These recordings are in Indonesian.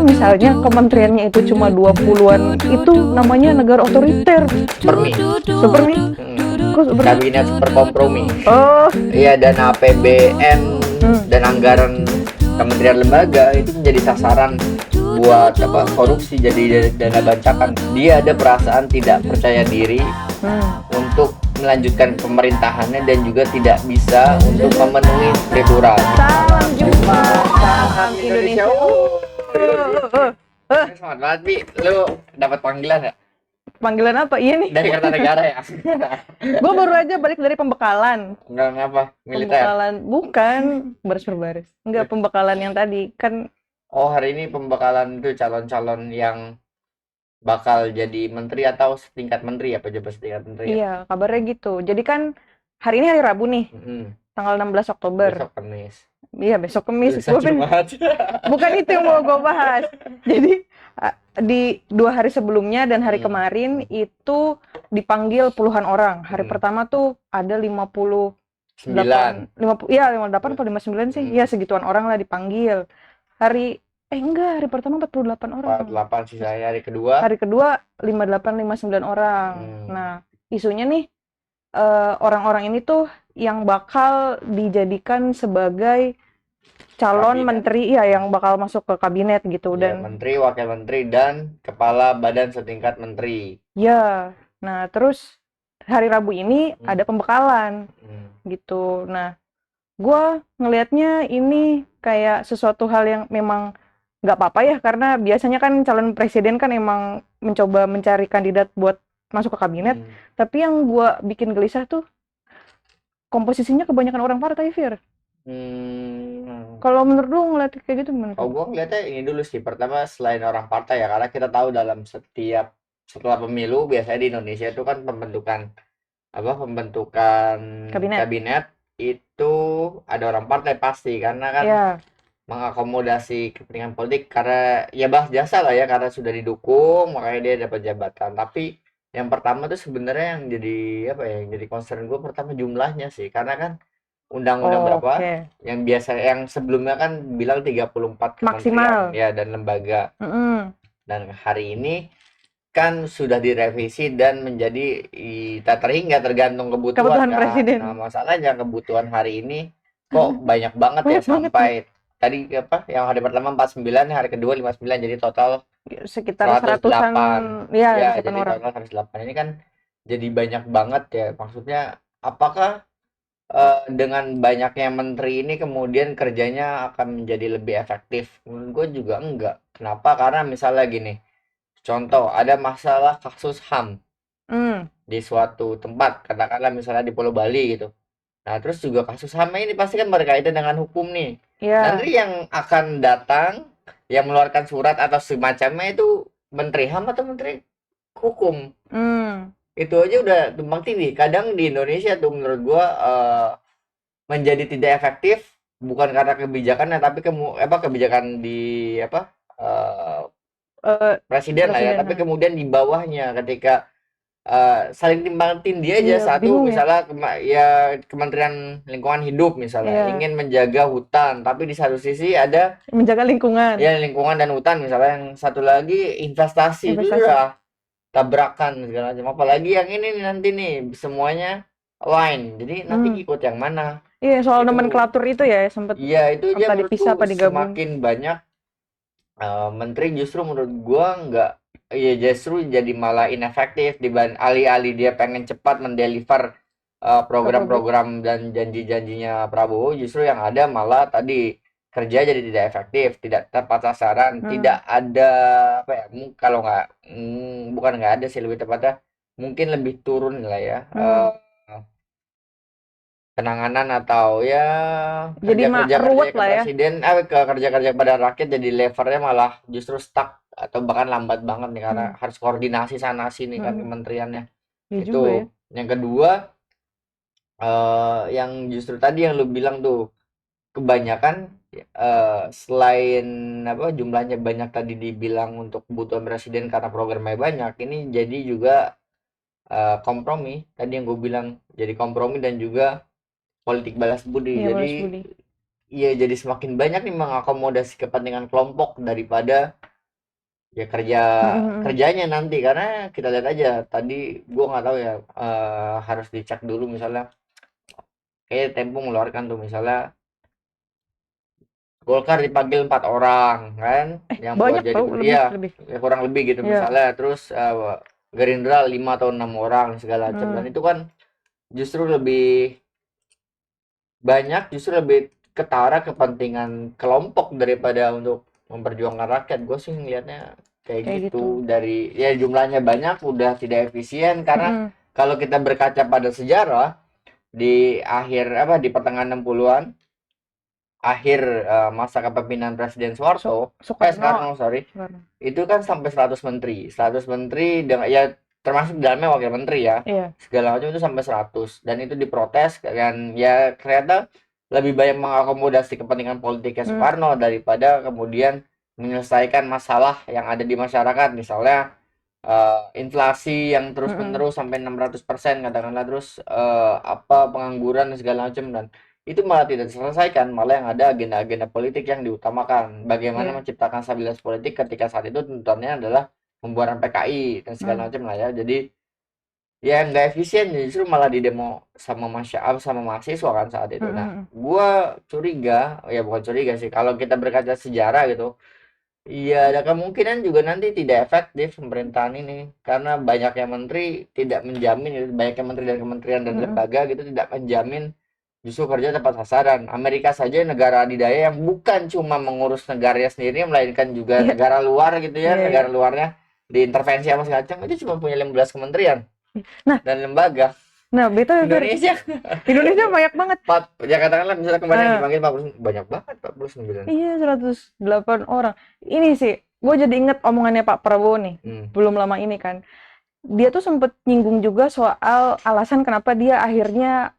misalnya kementeriannya itu cuma 20-an, itu namanya negara otoriter. Super nih. Kabinet super kompromi. Oh, Iya, dana APBN dan anggaran kementerian lembaga itu menjadi sasaran buat korupsi, jadi dana bancakan. Dia ada perasaan tidak percaya diri untuk melanjutkan pemerintahannya dan juga tidak bisa untuk memenuhi struktural. salam jumpa, salam Indonesia. Semangat banget, Bi. Lu dapat panggilan ya? Panggilan apa? Iya nih. Dari Kertanegara ya? Gue baru aja balik dari pembekalan. Enggak ngapa? Militer? Pembekalan, bukan baris-berbaris. Enggak, pembekalan yang tadi kan. Oh, hari ini pembekalan itu calon-calon yang bakal jadi menteri atau setingkat menteri ya, pejabat setingkat menteri ya? Iya, kabarnya gitu. Jadi kan hari ini hari Rabu nih, tanggal 16 Oktober. Besok Kamis. Iya, besok Kamis. Besok Jumat. Bukan itu yang mau gue bahas. Jadi di 2 hari sebelumnya dan hari kemarin itu dipanggil puluhan orang. Hari pertama tuh ada 58 atau 59 sih. Ya segituan orang lah dipanggil. Hari pertama 48 orang. 48 sih saya. Hari kedua 58 59 orang. Nah, isunya nih orang-orang ini tuh yang bakal dijadikan sebagai calon menteri ya, yang bakal masuk ke kabinet gitu. ya, Dan menteri, wakil menteri, dan kepala badan setingkat menteri. ya, nah terus hari Rabu ini ada pembekalan gitu. Nah, gue ngelihatnya ini kayak sesuatu hal yang memang nggak apa-apa ya, karena biasanya kan calon presiden kan emang mencoba mencari kandidat buat masuk ke kabinet. Tapi yang gue bikin gelisah tuh komposisinya kebanyakan orang partai, Fir. Kalau menurut lu ngeliat kayak gitu gimana? Oh, gue ngeliatnya ini dulu sih. Pertama, selain orang partai ya, karena kita tahu dalam setelah pemilu biasanya di Indonesia itu kan pembentukan kabinet itu ada orang partai pasti, karena kan mengakomodasi kepentingan politik, karena ya bahas jasa lah ya, karena sudah didukung makanya dia dapat jabatan. Tapi yang pertama tuh sebenarnya yang jadi yang jadi concern gue pertama jumlahnya sih, karena kan undang-undang berapa yang biasa yang sebelumnya kan bilang 34 kementerian ya dan lembaga. Dan hari ini kan sudah direvisi dan menjadi tergantung kebutuhan kan. presiden. Nah, masalahnya kebutuhan hari ini kok banyak banget ya, sampai tadi yang hari pertama 49, hari kedua 59, jadi total sekitar 100-an ya, jadi total 108. Ini kan jadi banyak banget ya. Maksudnya apakah dengan banyaknya menteri ini kemudian kerjanya akan menjadi lebih efektif? Menurut gue juga enggak. Kenapa? Karena misalnya gini, contoh ada masalah kasus HAM di suatu tempat, katakanlah misalnya di Pulau Bali gitu. Nah, terus juga kasus HAM ini pasti kan berkaitan dengan hukum nih. Nanti yang akan datang, yang mengeluarkan surat atau semacamnya itu menteri HAM atau menteri hukum. Itu aja udah tumpang tindih. Kadang di Indonesia tuh menurut gua menjadi tidak efektif bukan karena kebijakannya, tapi kebijakan di presiden lah ya, tapi kemudian di bawahnya ketika saling timbang tindih aja. Satu misalnya Kementerian Lingkungan Hidup misalnya ingin menjaga hutan, tapi di satu sisi ada menjaga lingkungan. Ya, lingkungan dan hutan misalnya, yang satu lagi investasi. Itu udah tabrakan segala macam. Apalagi yang ini nanti nih semuanya line, jadi nanti ikut yang mana? Iya, soal nomenklatur itu ya sempat. Iya, itu aja dipisah apa digabung. semakin banyak menteri justru menurut gua justru jadi malah inefektif. Alih-alih dia pengen cepat mendeliver program-program dan janji-janjinya Prabowo, justru yang ada malah tadi kerja jadi tidak efektif, tidak tepat sasaran, tidak ada kalau bukan nggak ada sih, lebih tepatnya mungkin lebih turun lah ya penanganan atau ya kerja-kerja ke presiden, kerja-kerja pada rakyat, jadi levelnya malah justru stuck atau bahkan lambat banget nih, karena harus koordinasi sana sini kan kementeriannya. Itu yang kedua, yang justru tadi yang lu bilang tuh, kebanyakan selain jumlahnya banyak tadi dibilang untuk kebutuhan presiden karena programnya banyak, ini jadi juga kompromi tadi yang gue bilang, jadi kompromi dan juga politik balas budi. Jadi jadi semakin banyak nih mengakomodasi kepentingan kelompok daripada ya kerjanya nanti, karena kita lihat aja tadi gua nggak tahu ya, harus dicek dulu misalnya kayak Tempo mengeluarkan tuh misalnya Golkar dipanggil 4 orang kan yang buat Banyak jadi tau, lebih iya lebih. ya kurang lebih gitu Iya. misalnya, terus Gerindra 5 atau 6 orang segala macam, dan Hmm. itu kan justru lebih banyak, justru lebih ketara kepentingan kelompok daripada untuk memperjuangkan rakyat. Gue sih ngelihatnya kayak Kayak gitu. gitu, dari ya jumlahnya banyak udah tidak efisien, karena Mm-mm. kalau kita berkaca pada sejarah di akhir apa di pertengahan 60-an, akhir masa kepemimpinan Presiden Soeharto, Soekarno. Soekarno sorry, Soekarno. itu kan sampai 100 menteri. 100 menteri dengan ya termasuk dalamnya wakil menteri ya. Iya. Segala macam itu sampai 100, dan itu diprotes, dan ya ternyata lebih banyak mengakomodasi kepentingan politiknya Hmm. Soekarno daripada kemudian menyelesaikan masalah yang ada di masyarakat. Misalnya inflasi yang Mm-mm. terus-menerus sampai 600% katakanlah, terus apa pengangguran dan segala macam, dan itu malah tidak diselesaikan, malah yang ada agenda-agenda politik yang diutamakan. Bagaimana Iya. menciptakan stabilitas politik ketika saat itu tuntutannya adalah pembubaran PKI dan segala Hmm. macam lah ya. Jadi ya nggak efisien, justru malah didemo sama sama mahasiswa kan saat itu. Nah, Mm-mm. gua curiga, ya bukan curiga sih, kalau kita berkaca sejarah gitu, iya ada kemungkinan juga nanti tidak efektif pemerintahan ini, karena banyaknya menteri tidak menjamin gitu, banyaknya menteri dan kementerian dan Mm-mm. lembaga gitu tidak menjamin justru kerja tepat sasaran. Amerika saja negara adidaya yang bukan cuma mengurus negaranya sendiri, melainkan juga Iya. negara luar gitu ya, Iya, iya. negara luarnya diintervensi apa segala macam, itu cuma punya 15 kementerian Nah, dan lembaga. BTW Fir, Indonesia Indonesia banyak banget. ya katakanlah misalnya kemarin yang Eh, dipanggil 40, banyak banget 49. iya, 108 orang. Ini sih, gue jadi inget omongannya Pak Prabowo nih. Hmm. Belum lama ini kan. Dia tuh sempet nyinggung juga soal alasan kenapa dia akhirnya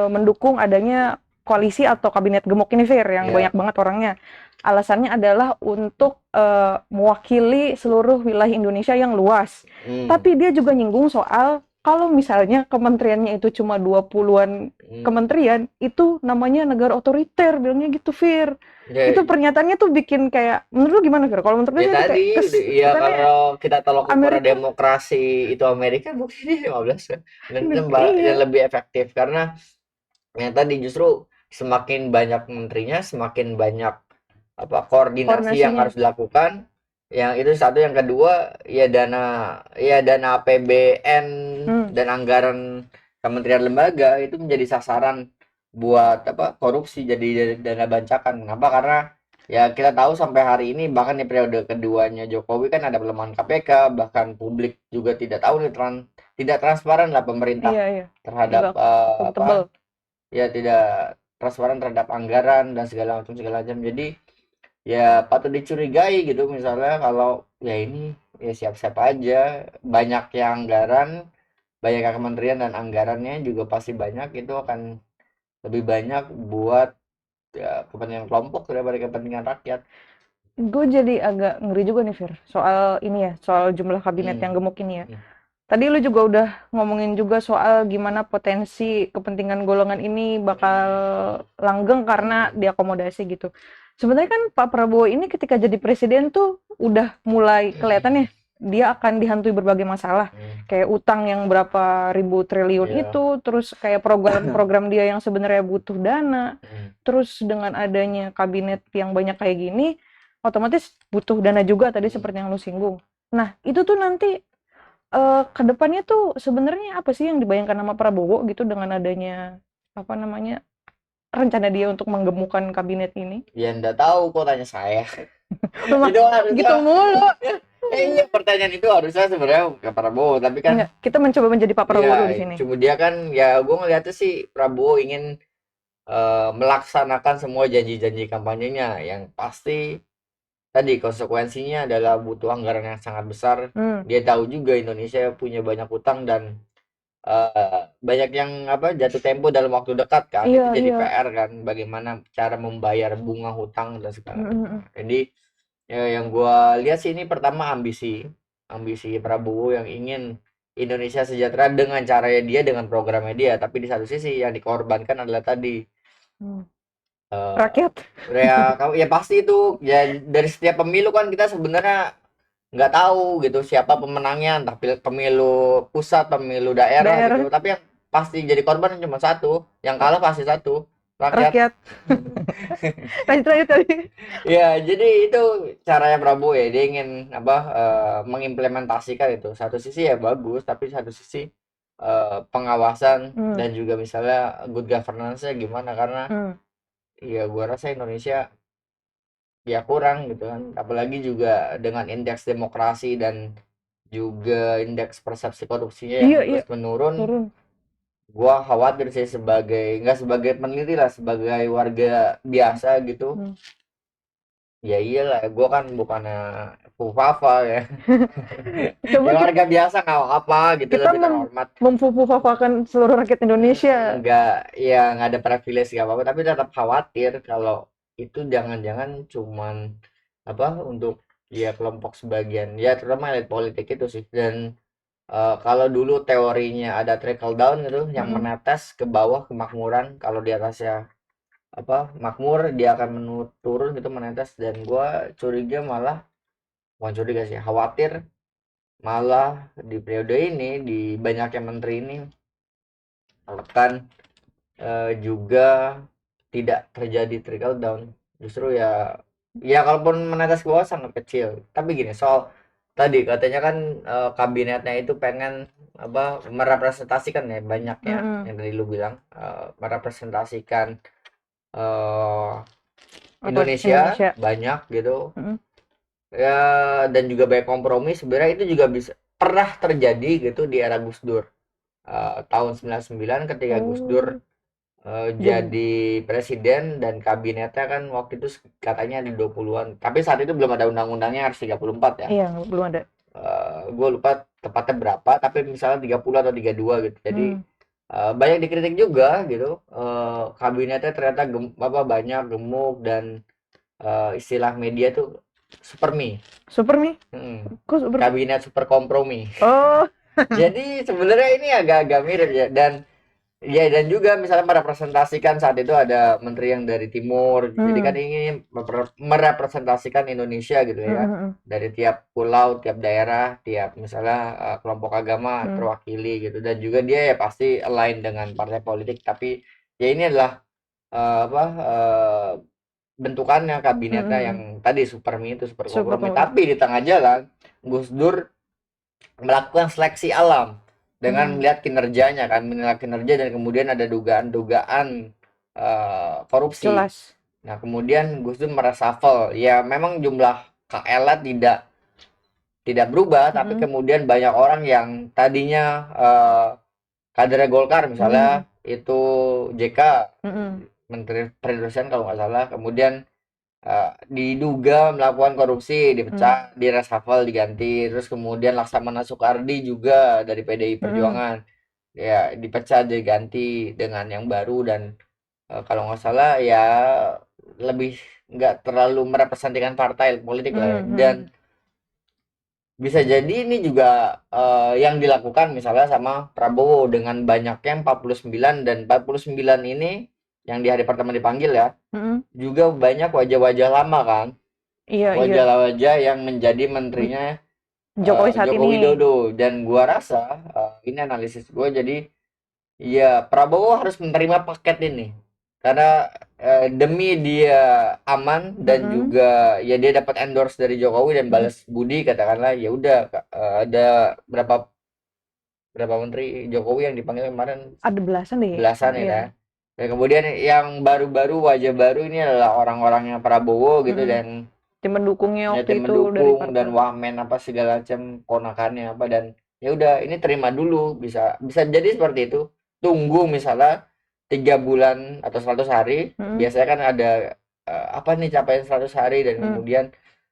mendukung adanya koalisi atau kabinet gemuk ini, Fir, yang Ya. banyak banget orangnya. Alasannya adalah untuk mewakili seluruh wilayah Indonesia yang luas. Tapi dia juga nyinggung soal kalau misalnya kementeriannya itu cuma 20-an kementerian, itu namanya negara otoriter, bilangnya gitu, Fir. Ya, Itu pernyataannya tuh bikin kayak, menurut lu gimana, Fir? Kalau menurut gue ya sih itu kayak tadi ya kesannya kalau kita tolak ukur Amerika. demokrasi itu Amerika, buktinya 15 kan, dan Iya. lebih efektif karena yang tadi justru semakin banyak menterinya, semakin banyak apa koordinasi yang Koordinasinya. harus dilakukan. Yang itu satu, yang kedua ya dana APBN Hmm. dan anggaran kementerian lembaga itu menjadi sasaran buat apa korupsi, jadi dana bancakan. Kenapa? Karena ya kita tahu sampai hari ini, bahkan di periode keduanya Jokowi kan ada pelemahan KPK, bahkan publik juga tidak tahu nih, tidak transparan lah pemerintah Iya, iya. terhadap Nggak akuntabel. apa ya, tidak transparan terhadap anggaran dan segala macam. Jadi ya patut dicurigai gitu, misalnya kalau ya ini ya siap-siap aja, banyak yang anggaran, banyak yang kementerian dan anggarannya juga pasti banyak, itu akan lebih banyak buat ya, kepentingan kelompok daripada kepentingan rakyat. Gue jadi agak ngeri juga nih, Fir. Soal ini ya, soal jumlah kabinet Hmm. yang gemuk ini ya. Hmm. Tadi lu juga udah ngomongin juga soal gimana potensi kepentingan golongan ini bakal langgeng karena diakomodasi gitu. Sebenarnya kan Pak Prabowo ini ketika jadi presiden tuh udah mulai kelihatan ya, dia akan dihantui berbagai masalah. Kayak utang yang berapa ribu triliun Iya. itu, terus kayak program-program dia yang sebenarnya butuh dana. Terus dengan adanya kabinet yang banyak kayak gini, otomatis butuh dana juga tadi seperti yang lu singgung. Nah, itu tuh nanti ke depannya tuh sebenarnya apa sih yang dibayangkan sama Prabowo gitu dengan adanya apa namanya rencana dia untuk menggemukkan kabinet ini? Ya enggak tahu, kok tanya saya. Memang Itu harusnya gitu mulu. iya, pertanyaan itu harusnya sebenarnya ke Prabowo, tapi kan Enggak, kita mencoba menjadi Pak Prabowo dulu di ya sini. cuma dia kan, ya gue ngeliatnya sih Prabowo ingin melaksanakan semua janji-janji kampanyenya, yang pasti tadi konsekuensinya adalah butuh anggaran yang sangat besar. Dia tahu juga Indonesia punya banyak utang, dan banyak yang apa jatuh tempo dalam waktu dekat kan. Itu Iya, jadi iya. PR kan, bagaimana cara membayar bunga hutang dan segala macam. Jadi ya, yang gua lihat sih ini pertama ambisi Prabowo yang ingin Indonesia sejahtera dengan caranya dia, dengan programnya dia, tapi di satu sisi yang dikorbankan adalah tadi Rakyat. ya kamu ya pasti itu ya, dari setiap pemilu kan kita sebenarnya nggak tahu gitu siapa pemenangnya, entah pemilu pusat, pemilu daerah Daerah, gitu. Tapi yang pasti jadi korban cuma satu, yang kalah pasti satu, rakyat. rakyat. Lanjut lanjut tadi. Ya, jadi itu caranya Prabowo ya. Dia ingin apa mengimplementasikan itu. Satu sisi ya bagus, tapi satu sisi pengawasan Hmm, dan juga misalnya good governance-nya gimana, karena hmm, ya gua rasa Indonesia ya kurang gitu kan. Apalagi juga dengan indeks demokrasi dan juga indeks persepsi korupsinya yang iya iya terus menurun. turun. Gua khawatir sih, sebagai nggak sebagai peneliti lah, sebagai warga biasa gitu. Hmm. Ya iyalah, gue kan bukannya fufafa ya. Coba Ya warga biasa nggak apa gitu, kita lebih terhormat. memfufafakan seluruh rakyat Indonesia. Nggak, ya nggak ada privilege nggak apa-apa, tapi tetap khawatir kalau itu jangan-jangan cuman apa untuk ya kelompok sebagian, ya terutama elit politik itu sih. Dan kalau dulu teorinya ada trickle down gitu, yang Mm-mm. menetes ke bawah kemakmuran, kalau di atasnya apa makmur dia akan turun gitu menetes. Dan gue curiga malah, bukan curiga sih, khawatir malah di periode ini, di banyaknya menteri ini akan juga tidak terjadi trickle down, justru ya ya kalaupun menetes ke bawah sangat kecil. Tapi gini, soal tadi katanya kan kabinetnya itu pengen apa merepresentasikan ya banyaknya, Mm-mm. yang tadi lu bilang merepresentasikan eh, Apa Indonesia Indonesia? banyak gitu Mm-mm. ya. Dan juga banyak kompromi, sebenarnya itu juga bisa pernah terjadi gitu di era Gus Dur. Tahun 99 ketika Gus Dur Oh, jadi jadi presiden dan kabinetnya kan waktu itu katanya di 20-an. Tapi saat itu belum ada undang-undangnya, harus 34 ya. iya belum ada. Gue lupa tepatnya berapa, tapi misalnya 30 atau 32 gitu. Jadi Hmm. banyak dikritik juga gitu. Kabinetnya ternyata apa banyak gemuk dan istilah media tuh super me. Super nih, kok super? Kabinet super kompromi. Oh, Jadi sebenarnya ini agak-agak mirip ya. Dan ya, dan juga misalnya merepresentasikan saat itu ada menteri yang dari timur. Jadi kan hmm. ini merepresentasikan Indonesia gitu Hmm, ya. hmm, hmm. Dari tiap pulau, tiap daerah, tiap misalnya kelompok agama Hmm. terwakili gitu. Dan juga dia ya pasti align dengan partai politik. Tapi ya ini adalah apa bentukannya Hmm, kabinetnya hmm, yang hmm. tadi super me itu super Super kompromi. kompromi. Tapi di tengah jalan Gus Dur melakukan seleksi alam dengan Hmm. melihat kinerjanya kan, menilai kinerja, dan kemudian ada dugaan-dugaan korupsi. Jelas. Nah, kemudian Gus Dur mereshuffle. Ya, memang jumlah KL tidak tidak berubah, tapi Hmm. kemudian banyak orang yang tadinya kader Golkar Hmm. misalnya itu JK, Hmm. Menteri Perindustrian kalau nggak salah, kemudian diduga melakukan korupsi, Hmm. dipecat, di reshuffle, diganti. Terus kemudian Laksamana Soekardi juga dari PDI Hmm. Perjuangan, ya dipecat, diganti dengan yang baru. Dan kalau nggak salah ya lebih nggak terlalu merepresentasikan partai politik lah ya. Hmm. Dan Hmm. bisa jadi ini juga yang dilakukan misalnya sama Prabowo dengan banyaknya 49, dan 49 ini yang di hari pertama dipanggil ya, Hmm. juga banyak wajah-wajah lama kan, Iya iya. wajah-wajah yang menjadi Hmm. menterinya Jokowi saat Joko ini. Widodo. Dan gua rasa ini analisis gua, jadi ya Prabowo harus menerima paket ini karena demi dia aman, dan Hmm. juga ya dia dapat endorse dari Jokowi dan Hmm. balas budi katakanlah. Ya udah ada berapa berapa menteri Jokowi yang dipanggil kemarin, Ada belasan deh. belasan Iya. ya. Dan kemudian yang baru-baru, wajah baru ini adalah orang-orangnya Prabowo gitu, Hmm. dan Tim pendukungnya ya waktu tim itu dari mendukung dan parpol. wamen apa segala macam ponakannya apa. Dan ya udah ini terima dulu, bisa bisa jadi seperti itu. Tunggu misalnya 3 bulan atau 100 hari, Hmm. biasanya kan ada apa nih capaian 100 hari, dan Hmm. kemudian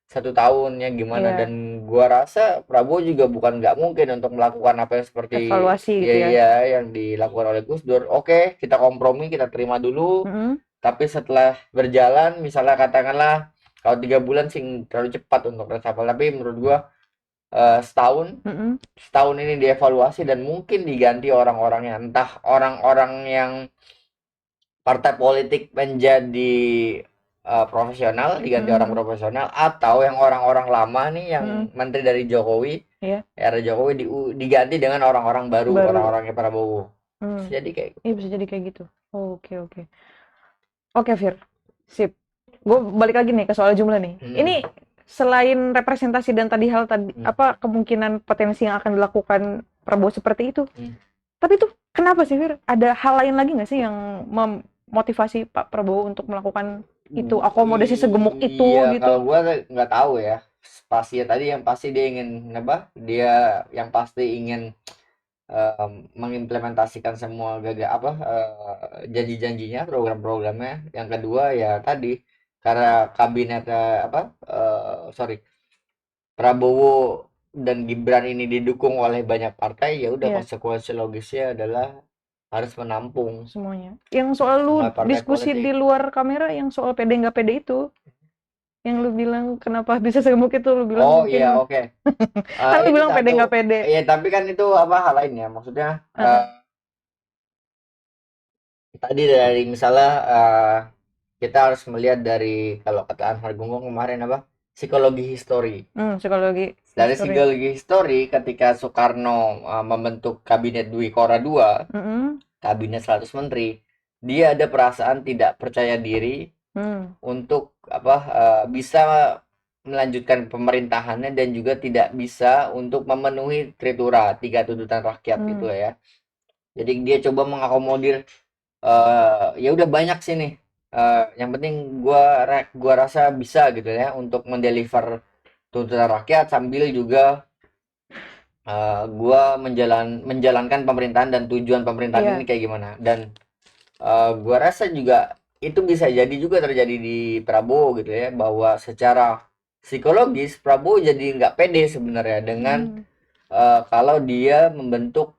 1 tahunnya gimana. Iya. Dan gua rasa Prabowo juga bukan nggak mungkin untuk melakukan apa yang seperti Evaluasi ya gitu ya. ya yang dilakukan oleh Gus Dur. Oke, kita kompromi, kita terima dulu. Hmm. Tapi setelah berjalan, misalnya katakanlah kalau 3 bulan sih terlalu cepat untuk reshuffle. Tapi menurut gua setahun Hmm. setahun ini dievaluasi dan mungkin diganti orang-orangnya, entah orang-orang yang partai politik menjadi profesional diganti orang profesional, atau yang orang-orang lama nih yang menteri dari Jokowi, Iya. era Jokowi diganti dengan orang-orang baru, orang-orangnya Prabowo. Bisa jadi kayak Iya, bisa jadi kayak gitu. Oke. Oke, Fir. Sip. Gue balik lagi nih ke soal jumlah nih. Ini selain representasi dan tadi apa kemungkinan potensi yang akan dilakukan Prabowo seperti itu. Tapi tuh kenapa sih, Fir? Ada hal lain lagi nggak sih yang memotivasi Pak Prabowo untuk melakukan itu, akomodasi segemuk itu Iya, gitu? kalau gua nggak tahu ya. Pasti tadi yang pasti dia ingin apa? Dia yang pasti ingin mengimplementasikan semua janji-janjinya, program-programnya. Yang kedua ya tadi karena kabinet Prabowo dan Gibran ini didukung oleh banyak partai, ya udah konsekuensi logisnya adalah harus menampung semuanya. Yang soal lu diskusi di luar kamera, yang soal pede nggak pede itu, yang lu bilang kenapa bisa segemuk itu, lu bilang oh iya, oke. kan lu bilang pede nggak pede. Iya, tapi kan itu apa hal lain ya, maksudnya tadi dari misalnya kita harus melihat dari, kalau kata Anwar Gonggong kemarin apa, psikologi histori. Dari psikologi histori, ketika Soekarno membentuk kabinet Dwi Kora II, kabinet 100 menteri, dia ada perasaan tidak percaya diri untuk bisa melanjutkan pemerintahannya, dan juga tidak bisa untuk memenuhi Tritura, 3 tuntutan rakyat gitu ya. Jadi dia coba mengakomodir, ya udah banyak sih nih, yang penting gua rasa bisa gitu ya untuk mendeliver tuntutan rakyat sambil juga gua menjalankan pemerintahan dan tujuan pemerintahan ini kayak gimana. Dan gua rasa juga itu bisa jadi juga terjadi di Prabowo gitu ya, bahwa secara psikologis Prabowo jadi nggak pede sebenarnya dengan kalau dia membentuk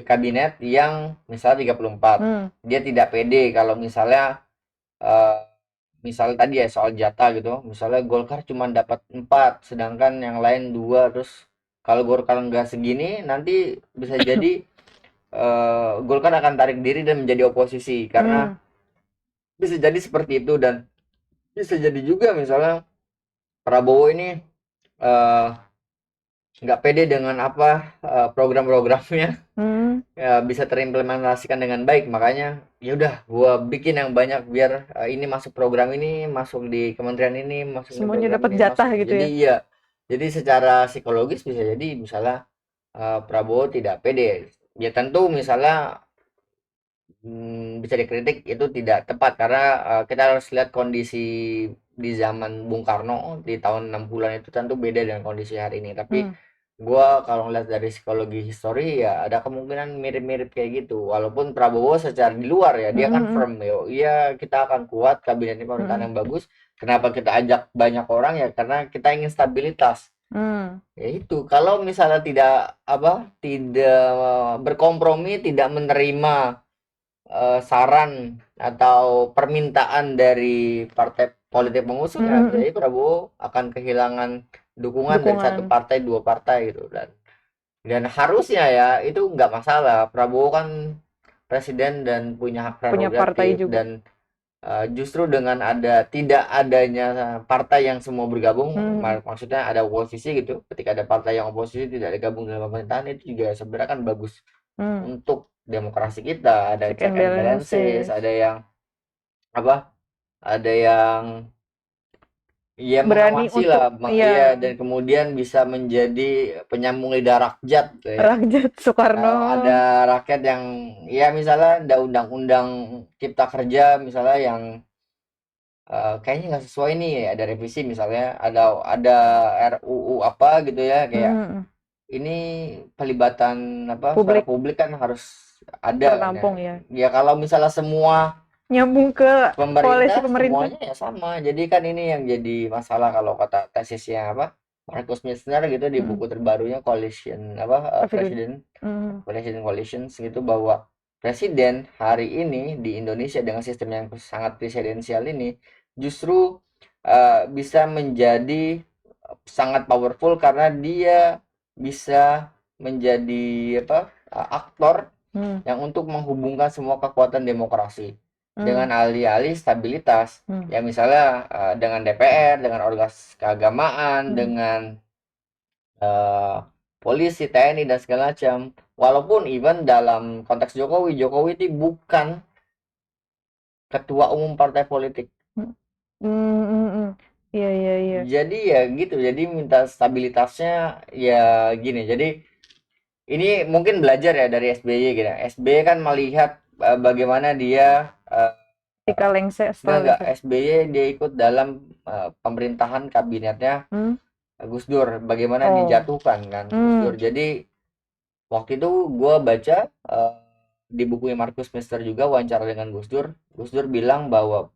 kabinet yang misalnya 34. Dia tidak pede kalau misalnya tadi ya soal jatah gitu, misalnya Golkar cuma dapat 4 sedangkan yang lain 2, terus kalau Golkar nggak segini nanti bisa jadi Golkar akan tarik diri dan menjadi oposisi, karena bisa jadi seperti itu. Dan bisa jadi juga misalnya Prabowo ini nggak pede dengan program-programnya bisa terimplementasikan dengan baik, makanya ya udah gua bikin yang banyak biar ini masuk program ini, masuk di kementerian ini, masuk semuanya dapat jatah gitu jadi ya. Iya, jadi secara psikologis bisa jadi misalnya Prabowo tidak pede. Ya tentu misalnya bisa dikritik itu tidak tepat, karena kita harus lihat kondisi di zaman Bung Karno di tahun 60-an itu tentu beda dengan kondisi hari ini. Tapi gua kalau ngeliat dari psikologi histori ya ada kemungkinan mirip-mirip kayak gitu, walaupun Prabowo secara di luar ya dia kan firm ya, iya kita akan kuat, kabinet ini pemerintahan yang bagus. Kenapa kita ajak banyak orang ya, karena kita ingin stabilitas. Ya itu, kalau misalnya tidak berkompromi, tidak menerima saran atau permintaan dari partai politik pengusung, ya jadi Prabowo akan kehilangan dukungan dari satu partai, 2 partai gitu. Dan harusnya ya itu nggak masalah, Prabowo kan presiden dan punya hak prerogatif. Dan justru dengan tidak adanya partai yang semua bergabung, maksudnya ada oposisi gitu, ketika ada partai yang oposisi tidak digabung dalam pemerintahan, itu juga sebenarnya kan bagus untuk demokrasi kita. Ada check and balances, ada yang ya mengawasi lah, dan kemudian bisa menjadi penyambung lidah rakyat gitu ya. Rakyat Soekarno. Ada rakyat yang ya misalnya ada undang-undang Cipta Kerja misalnya yang kayaknya nggak sesuai nih, ada revisi misalnya, ada RUU apa gitu ya, kayak ini pelibatan suara publik kan harus ada tertampung ya. Ya kalau misalnya semua nyambung ke koalisi pemerintah semuanya ya sama, jadi kan ini yang jadi masalah kalau kata tesisnya Marcus Missner gitu di buku terbarunya President Coalitions gitu, bahwa presiden hari ini di Indonesia dengan sistem yang sangat presidensial ini justru bisa menjadi sangat powerful karena dia bisa menjadi aktor yang untuk menghubungkan semua kekuatan demokrasi. dengan alih-alih stabilitas. Hmm. Ya misalnya dengan DPR, dengan orgas keagamaan, Hmm. dengan polisi, TNI dan segala macam. Walaupun even dalam konteks Jokowi itu bukan ketua umum partai politik. Iya, iya, iya. Jadi ya gitu. Jadi minta stabilitasnya ya gini. Jadi ini mungkin belajar ya dari SBY gitu. SBY kan melihat bagaimana dia Ketika lengser, setelah enggak lengser. SBY dia ikut dalam pemerintahan kabinetnya Gus Dur, bagaimana Oh. dijatuhkan kan Gus Dur. Jadi waktu itu gue baca di bukunya Markus Mister juga wawancara dengan Gus Dur. Gus Dur bilang bahwa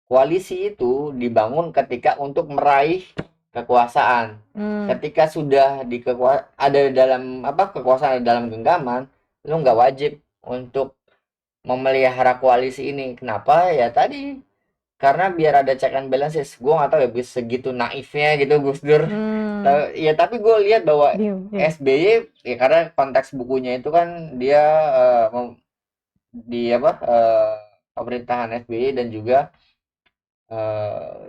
koalisi itu dibangun ketika untuk meraih kekuasaan. Ketika sudah ada dalam kekuasaan ada dalam genggaman, lu nggak wajib untuk memelihara koalisi ini. Kenapa? Ya tadi karena biar ada check and balances. Gue nggak tahu ya segitu naifnya gitu Gus Dur. Ya tapi gue lihat bahwa SBY ya karena konteks bukunya itu kan dia di pemerintahan SBY dan juga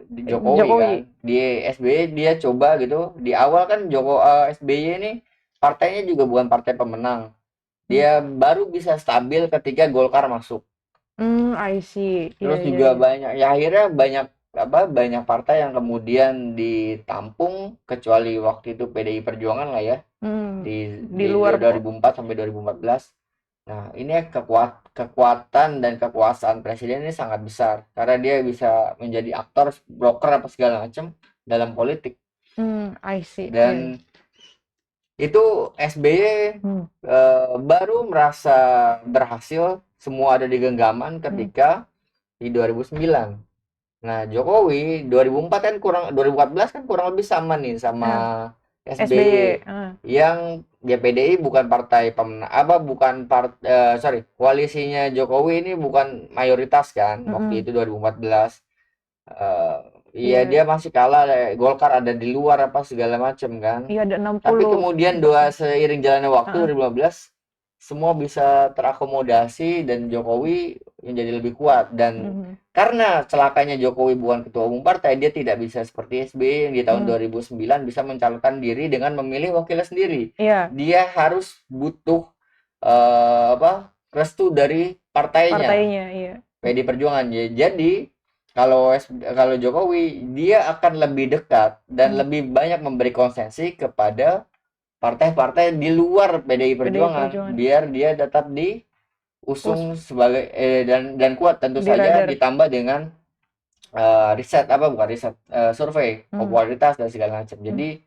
di Jokowi kan. Di SBY dia coba gitu. Di awal kan SBY ini partainya juga bukan partai pemenang. Dia baru bisa stabil ketika Golkar masuk. I see. Terus Iya, juga iya. banyak ya akhirnya banyak partai yang kemudian ditampung kecuali waktu itu PDI Perjuangan lah ya. Di luar 2004 sampai 2014. Nah, ini kekuatan dan kekuasaan presiden ini sangat besar karena dia bisa menjadi aktor, broker apa segala macam dalam politik. I see. Dan itu SBY baru merasa berhasil, semua ada di genggaman ketika di 2009. Nah, Jokowi 2014 kan kurang lebih sama nih sama SBY. Yang ya PDI bukan partai pemenang koalisinya Jokowi ini bukan mayoritas kan waktu itu 2014. Iya dia masih kalah, Golkar ada di luar apa segala macam kan. Iya, ada 60. Tapi kemudian seiring jalannya waktu 2015 semua bisa terakomodasi dan Jokowi menjadi lebih kuat. Dan karena celakanya Jokowi bukan ketua umum partai, dia tidak bisa seperti SBY yang di tahun 2009 bisa mencalonkan diri dengan memilih wakilnya sendiri. Dia harus butuh restu dari partainya. PDI Perjuangan. Jadi kalau Jokowi dia akan lebih dekat dan lebih banyak memberi konsesi kepada partai-partai di luar PDI Perjuangan biar dia tetap diusung sebagai dan kuat tentu saja ditambah dengan survei popularitas dan segala macam. Jadi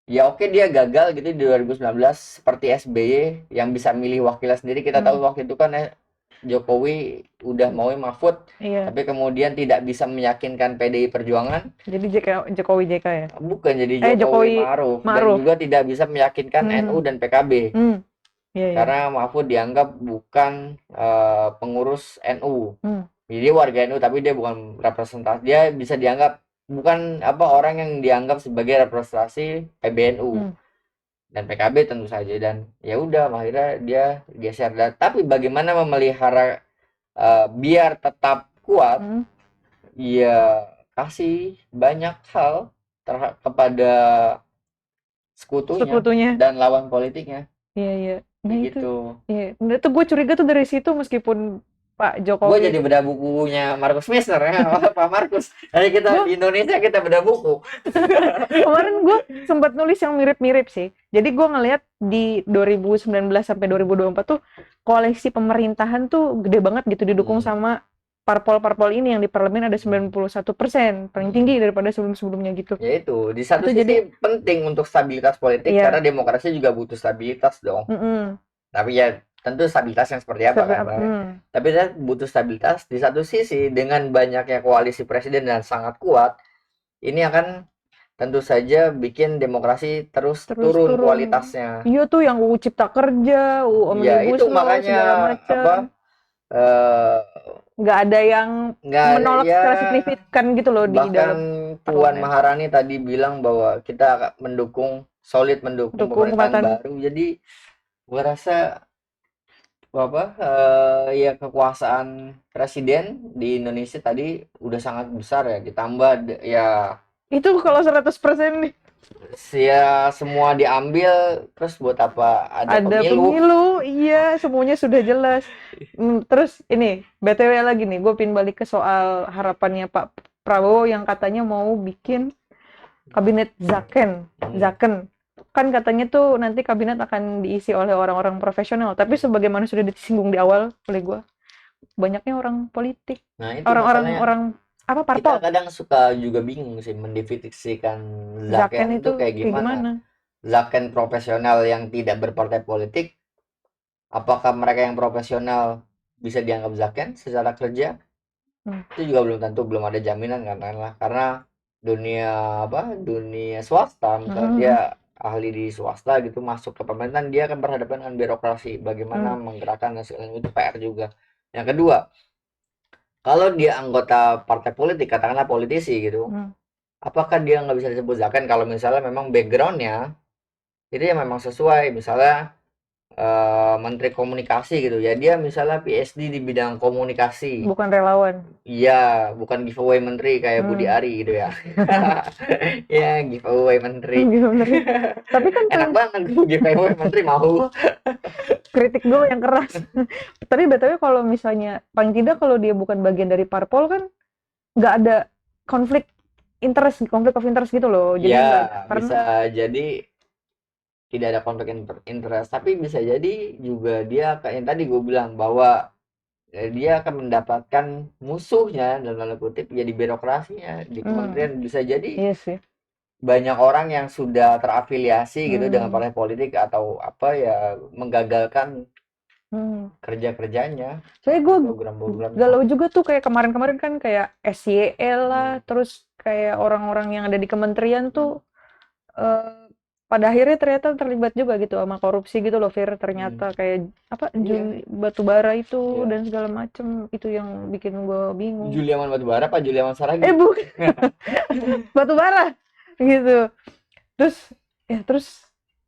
ya oke dia gagal gitu di 2019 seperti SBY yang bisa milih wakilnya sendiri. Kita tahu waktu itu kan Jokowi udah mau Mahfud, tapi kemudian tidak bisa meyakinkan PDI Perjuangan. Jadi Jokowi JK ya? Bukan, jadi Jokowi Ma'ruf. Dan juga tidak bisa meyakinkan NU dan PKB. Karena Mahfud dianggap bukan pengurus NU. Jadi warga NU tapi dia bukan representasi. Dia bisa dianggap bukan orang yang dianggap sebagai representasi PBNU. Dan PKB tentu saja, dan ya udah akhirnya dia geser. Tapi bagaimana memelihara biar tetap kuat, ya kasih banyak hal kepada sekutunya dan lawan politiknya. Iya. Nah, gitu. Itu gue curiga tuh dari situ meskipun Pak Jokowi. Gue jadi bedah bukunya Markus Mister ya, Pak Markus. Dari kita di Indonesia kita bedah buku. Kemarin gue sempat nulis yang mirip-mirip sih. Jadi gue ngelihat di 2019 sampai 2024 tuh koalisi pemerintahan tuh gede banget gitu didukung sama parpol-parpol ini yang di parlemen ada 91%, paling tinggi daripada sebelum-sebelumnya gitu. Ya itu, di satu sisi penting untuk stabilitas politik karena demokrasi juga butuh stabilitas dong. Tapi ya tentu stabilitas yang seperti apa kan. Tapi dia butuh stabilitas. Di satu sisi dengan banyaknya koalisi presiden dan sangat kuat, ini akan tentu saja bikin demokrasi terus turun kualitasnya. Iya tuh yang UU Cipta Kerja, UU Omnibus Law, segala macam. Nggak ada yang menolak secara signifikan gitu loh di dalam. Bahkan Puan Maharani tadi bilang bahwa kita solid mendukung pemerintahan baru. Jadi gue rasa ya kekuasaan presiden di Indonesia tadi udah sangat besar ya, ditambah ya Itu kalau 100% nih ya semua diambil, terus buat apa ada ada pemilu? pemilu, iya semuanya sudah jelas. Terus ini BTW lagi nih, gue pin balik ke soal harapannya Pak Prabowo yang katanya mau bikin kabinet Zaken. Zaken. Kan katanya tuh nanti kabinet akan diisi oleh orang-orang profesional, tapi sebagaimana sudah disinggung di awal oleh gue, banyaknya orang politik, Nah, itu orang-orang masalahnya. orang apa Kita parpol. kadang suka juga bingung sih mendefinisikan Zaken Zaken itu itu kayak kayak gimana. gimana? Zaken profesional yang tidak berpartai politik, apakah mereka yang profesional bisa dianggap Zaken secara kerja? Itu juga belum tentu, belum ada jaminan katakanlah. Karena dunia dunia swasta, misalnya dia ahli di swasta gitu, masuk ke pemerintahan, dia akan berhadapan dengan birokrasi, bagaimana menggerakkan dan segala itu PR juga. Yang kedua, kalau dia anggota partai politik, katakanlah politisi gitu, apakah dia nggak bisa disebut zaken kalau misalnya memang backgroundnya itu ya memang sesuai, misalnya menteri komunikasi gitu ya, dia misalnya PhD di bidang komunikasi, Bukan relawan. iya bukan giveaway menteri kayak Budi Ari gitu ya. Ya giveaway menteri. Gitu bener. Tapi kan Enak banget giveaway menteri mau. kritik dulu yang keras. Tapi BTW kalau misalnya paling tidak kalau dia bukan bagian dari parpol kan nggak ada konflik of interest gitu loh. Jadi Ya nggak ada karena bisa jadi tidak ada konflik interest, tapi bisa jadi juga dia kayak yang tadi gue bilang bahwa dia akan mendapatkan musuhnya dalam tanda kutip ya di birokrasinya di kementerian, bisa jadi iya sih. banyak orang yang sudah terafiliasi gitu dengan partai politik atau apa ya menggagalkan kerja-kerjanya, Soalnya gue program-programnya. galau juga tuh kayak kemarin-kemarin kan kayak SYL lah, terus kayak orang-orang yang ada di kementerian tuh pada akhirnya ternyata terlibat juga gitu sama korupsi gitu loh, Fir. Ternyata kayak apa Iya. batu bara itu Iya. dan segala macem itu yang bikin gue bingung. Juliawan Batubara apa Juliawan Saragi? Bukan. Batu bara gitu. Terus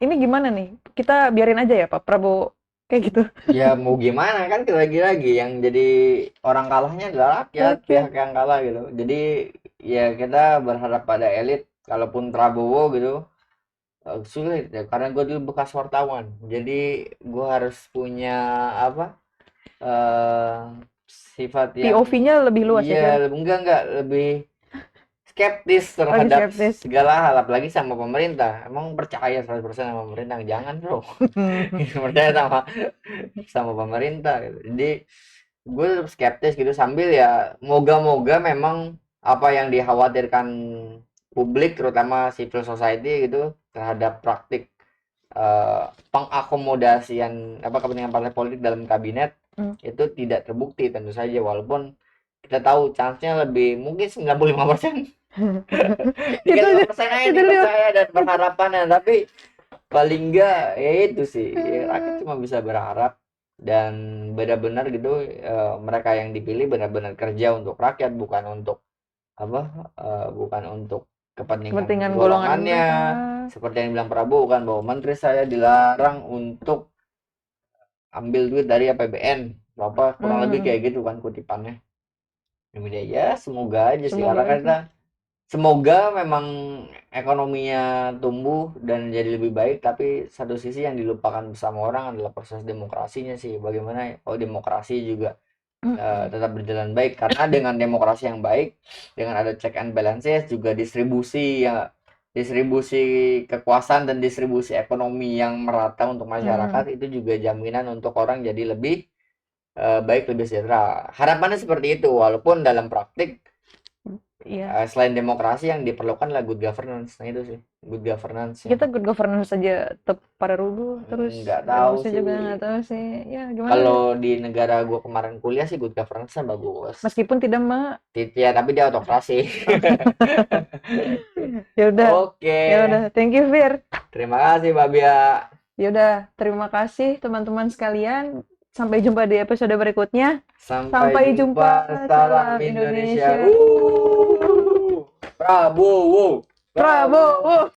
ini gimana nih? Kita biarin aja ya Pak Prabowo kayak gitu. Ya mau gimana kan, lagi-lagi yang jadi orang kalahnya adalah rakyat, pihak yang kalah gitu. Jadi ya kita berharap pada elit, kalaupun Prabowo gitu sulit ya, karena gue dulu bekas wartawan, jadi gue harus punya apa eh sifat yang POV-nya lebih luas ya, Fir. iya enggak lebih skeptis Lagi terhadap skeptis. segala hal, apalagi sama pemerintah. Emang percaya 100% sama pemerintah? Jangan bro. Percaya sama pemerintah gitu. Jadi gue skeptis gitu, sambil ya moga-moga memang apa yang dikhawatirkan publik terutama civil society gitu terhadap praktik pengakomodasian kepentingan partai politik dalam kabinet itu tidak terbukti tentu saja, walaupun kita tahu chance-nya lebih mungkin 95%. 35% aja dipercaya dan berharapan, tapi paling enggak ya itu sih rakyat cuma bisa berharap dan benar-benar gitu mereka yang dipilih benar-benar kerja untuk rakyat, bukan untuk bukan untuk kepentingan golongannya, seperti yang bilang Prabowo kan bahwa menteri saya dilarang untuk ambil duit dari APBN kurang lebih kayak gitu kan kutipannya. Ya semoga aja sih, karena kita semoga memang ekonominya tumbuh dan jadi lebih baik, tapi satu sisi yang dilupakan bersama orang adalah proses demokrasinya sih. Bagaimana kalau demokrasi juga tetap berjalan baik, karena dengan demokrasi yang baik, dengan ada check and balances juga distribusi kekuasaan dan distribusi ekonomi yang merata untuk masyarakat, itu juga jaminan untuk orang jadi lebih baik, lebih sejahtera. Harapannya seperti itu, walaupun dalam praktik selain demokrasi yang diperlukan adalah good governance. Nah itu sih good governance. Kita good governance saja tetap pada dulu, terus nggak tahu bagusnya sih. juga nggak tahu sih. Ya gimana? Kalau di negara gue kemarin kuliah sih good governance bagus. Meskipun tidak ya, tapi dia autokrasi. Ya udah. Oke. Ya udah, thank you Fir. Terima kasih Mbak Bia. Ya udah, terima kasih teman-teman sekalian. Sampai jumpa di episode berikutnya. Sampai jumpa. Salam Indonesia. Prabowo. Prabowo.